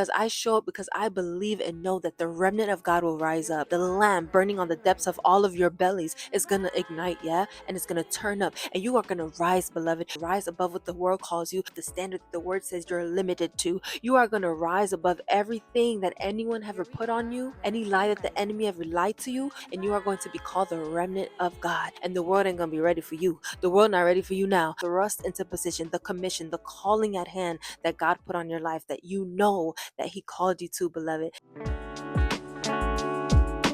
Because I show up because I believe and know that the remnant of God will rise up. The lamp burning on the depths of all of your bellies is going to ignite, yeah? And it's going to turn up. And you are going to rise, beloved. Rise above what the world calls you, the standard that the word says you're limited to. You are going to rise above everything that anyone ever put on you, any lie that the enemy ever lied to you, and you are going to be called the remnant of God. And the world ain't going to be ready for you. The world not ready for you now. Thrust into position, the commission, the calling at hand that God put on your life that you know that He called you to, beloved.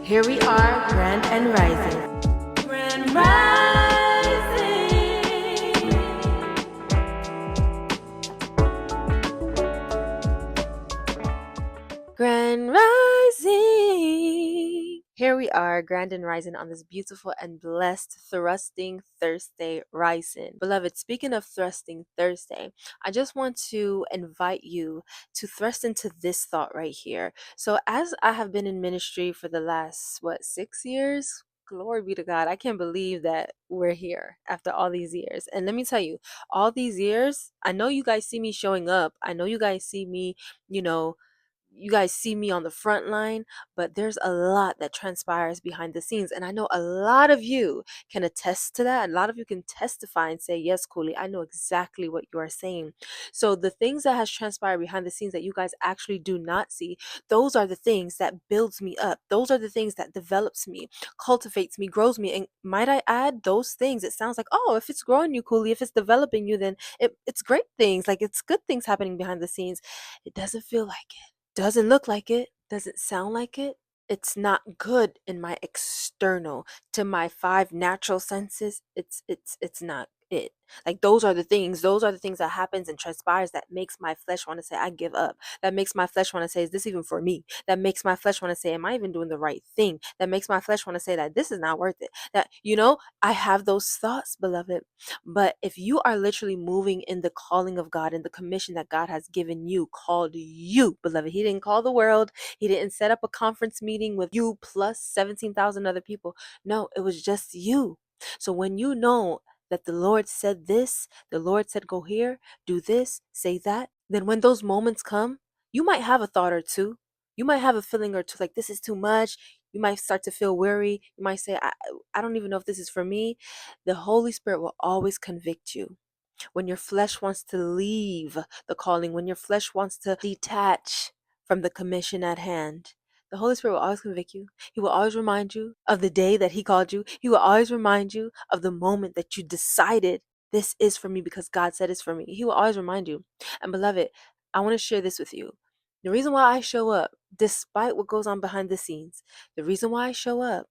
Here we are, grand and rising. Grand rising. Grand rising. Here we are, grand and rising on this beautiful and blessed Thrusting Thursday rising. Beloved, speaking of Thrusting Thursday, I just want to invite you to thrust into this thought right here. So, as I have been in ministry for the last, 6 years? Glory be to God. I can't believe that we're here after all these years. And let me tell you, all these years, I know you guys see me showing up. I know you guys see me, you guys see me on the front line, but there's a lot that transpires behind the scenes. And I know a lot of you can attest to that. A lot of you can testify and say, yes, Cooley, I know exactly what you are saying. So the things that has transpired behind the scenes that you guys actually do not see, those are the things that builds me up. Those are the things that develops me, cultivates me, grows me. And might I add, those things, it sounds like, oh, if it's growing you, Cooley, if it's developing you, then it's great things. Like it's good things happening behind the scenes. It doesn't feel like it. Doesn't look like it, doesn't sound like it. It's not good in my external, to my five natural senses. It's not it. Like those are the things that happens and transpires that makes my flesh want to say I give up. That makes my flesh want to say, is this even for me? That makes my flesh want to say, am I even doing the right thing? That makes my flesh want to say that this is not worth it. That I have those thoughts, beloved. But if you are literally moving in the calling of God and the commission that God has given you, called you, beloved, He didn't call the world. He didn't set up a conference meeting with you plus 17,000 other people. No, it was just you. So when you know that the Lord said this, the Lord said go here, do this, say that, then when those moments come, you might have a thought or two. You might have a feeling or two like this is too much. You might start to feel weary. You might say, I don't even know if this is for me. The Holy Spirit will always convict you. When your flesh wants to leave the calling, when your flesh wants to detach from the commission at hand, the Holy Spirit will always convict you. He will always remind you of the day that He called you. He will always remind you of the moment that you decided this is for me because God said it's for me. He will always remind you. And beloved, I want to share this with you. The reason why I show up, despite what goes on behind the scenes, the reason why I show up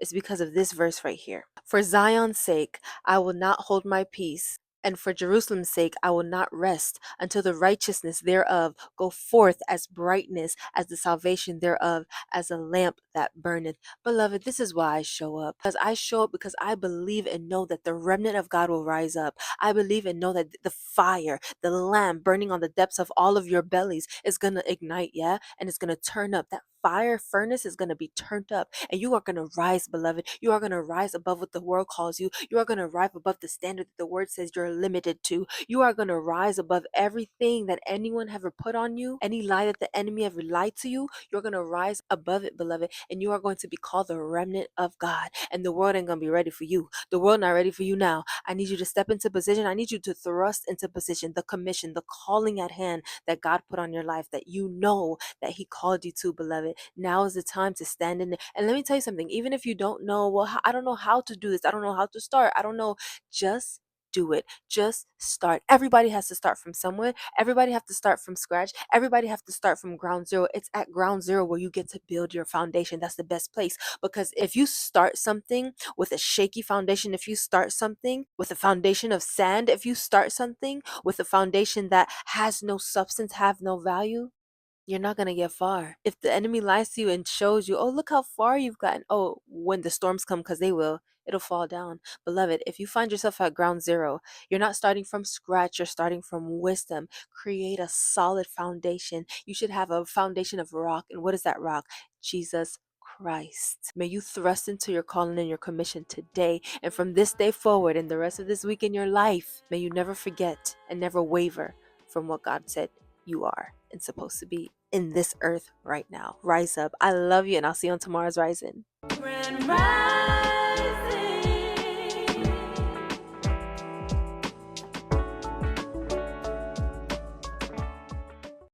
is because of this verse right here. For Zion's sake, I will not hold my peace. And for Jerusalem's sake, I will not rest until the righteousness thereof go forth as brightness, as the salvation thereof, as a lamp that burneth. Beloved, this is why I show up. Because I show up because I believe and know that the remnant of God will rise up. I believe and know that the fire, the lamp burning on the depths of all of your bellies is going to ignite, yeah? And it's going to turn up. That fire furnace is going to be turned up, and you are going to rise, beloved. You are going to rise above what the world calls you. You are going to rise above the standard that the word says you're limited to. You are going to rise above everything that anyone ever put on you, any lie that the enemy ever lied to you. You're going to rise above it, beloved, and you are going to be called the remnant of God. And the world ain't going to be ready for you. The world not ready for you now. I need you to step into position. I need you to thrust into position, the commission, the calling at hand that God put on your life, that you know that He called you to, beloved. Now is the time to stand in it. And let me tell you something, even if you don't know, well, I don't know how to do this, I don't know how to start, I don't know, just do it. Just start. Everybody has to start from somewhere. Everybody have to start from scratch. Everybody have to start from ground zero. It's at ground zero where you get to build your foundation. That's the best place, because if you start something with a shaky foundation, if you start something with a foundation of sand, if you start something with a foundation that has no substance, have no value, you're not going to get far. If the enemy lies to you and shows you, oh, look how far you've gotten. Oh, when the storms come, because they will, it'll fall down. Beloved, if you find yourself at ground zero, you're not starting from scratch. You're starting from wisdom. Create a solid foundation. You should have a foundation of rock. And what is that rock? Jesus Christ. May you thrust into your calling and your commission today. And from this day forward and the rest of this week in your life, may you never forget and never waver from what God said you are and supposed to be. in this earth right now. Rise up. I love you, and I'll see you on tomorrow's Rising.